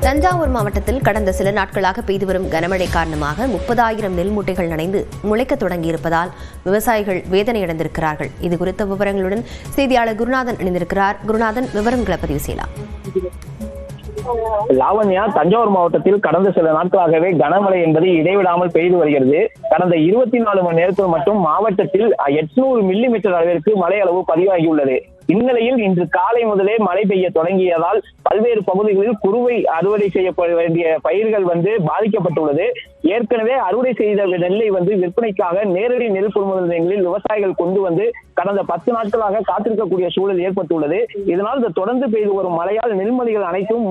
தஞ்சாவூர் மாவட்டத்தில் கடந்த சில நாட்களாக பெய்து வரும் கனமழை காரணமாக 30,000 நெல் மூட்டைகள் நனைந்து முளைக்க தொடங்கியிருப்பதால் விவசாயிகள் வேதனையடைந்திருக்கிறார்கள். இதுகுறித்த விவரங்களுடன் செய்தியாளர் குருநாதன் இணைந்திருக்கிறார். குருநாதன், விவரங்களை பதிவு செய்யலாம். லாவண்யா, தஞ்சாவூர் மாவட்டத்தில் கடந்த சில நாட்களாகவே கனமழை என்பது இடைவிடாமல் பெய்து வருகிறது. கடந்த 24 மணி நேரத்தில் மட்டும் மாவட்டத்தில் 800 மில்லிமீட்டர் அளவிற்கு மழை அளவு பதிவாகியுள்ளது. இந்நிலையில் இன்று காலை முதலே மழை பெய்ய தொடங்கியதால் பல்வேறு பகுதிகளில் குறுவை அறுவடை செய்யப்பட வேண்டிய பயிர்கள் பாதிக்கப்பட்டுள்ளது. ஏற்கனவே அறுவடை செய்த நெல்லை விற்பனைக்காக நேரடி நெல் கொள்முதல் நிலையங்களில் விவசாயிகள் கொண்டு கடந்த 10 நாட்களாக காத்திருக்கக்கூடிய சூழல் ஏற்பட்டுள்ளது. இதனால் தொடர்ந்து பெய்து வரும் மழையால் நெல்மணிகள் அனைத்தும்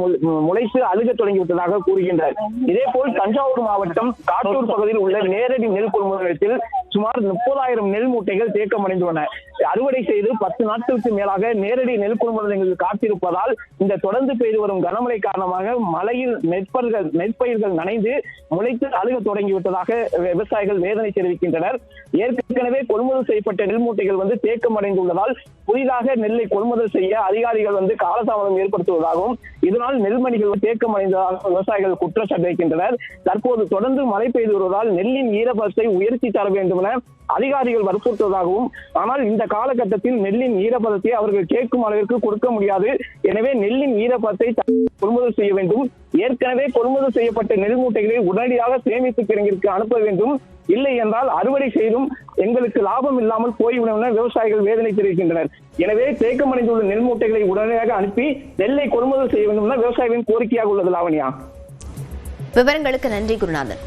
முளைத்து அழுக தொடங்கிவிட்டதாக கூறுகின்றனர். இதேபோல் தஞ்சாவூர் மாவட்டம் காட்டூர் பகுதியில் உள்ள நேரடி நெல் கொள்முதல் நிலையத்தில் சுமார் 30,000 நெல் மூட்டைகள் தேக்கமடைந்துள்ளன. அறுவடை செய்து 10 நாட்களுக்கு மேலாக நேரடி நெல் கொள்முதல் நிலையங்களில் காத்திருப்பதால் இந்த தொடர்ந்து பெய்து வரும் கனமழை காரணமாக மழையில் நெற்பயிர்கள் நனைந்து முளைத்து அழுக தொடங்கிவிட்டதாக விவசாயிகள் வேதனை தெரிவிக்கின்றனர். ஏற்கனவே கொள்முதல் செய்யப்பட்ட நெல் மூட்டைகள் தேக்கமடைந்துள்ளதால் புதிதாக நெல்லை கொள்முதல் செய்ய அதிகாரிகள் காலதாமதம் ஏற்படுத்துவதாகவும் இதனால் நெல்மணிகள் தேக்கமடைந்ததாக விவசாயிகள் குற்றச்சாட்டு வைக்கின்றனர். தற்போது தொடர்ந்து மழை பெய்து வருவதால் நெல்லின் ஈரப்பதத்தை உயர்த்தி தர வேண்டும் என அதிகாரிகள் வற்புறுத்துவதாகவும், ஆனால் இந்த காலகட்டத்தில் நெல்லின் ஈரப்பதத்தை அவர்கள் கேட்கும் அளவிற்கு கொடுக்க முடியாது. எனவே நெல்லின் ஈரப்பதத்தை கொள்முதல் செய்ய வேண்டும். ஏற்கனவே கொள்முதல் செய்யப்பட்ட நெல் மூட்டைகளை உடனடியாக சேமிப்பு கிடங்கிற்கு அனுப்ப வேண்டும். இல்லை என்றால் அறுவடை செய்தும் எங்களுக்கு லாபம் இல்லாமல் போய்விடும் என விவசாயிகள் வேதனை தெரிவிக்கின்றனர். எனவே தேக்கமடைந்துள்ள நெல் மூட்டைகளை உடனடியாக அனுப்பி நெல்லை கொள்முதல் செய்ய வேண்டும் என விவசாயிகளின் கோரிக்கையாக உள்ளது. லாவண்யா, விவரங்களுக்கு நன்றி குருநாதன்.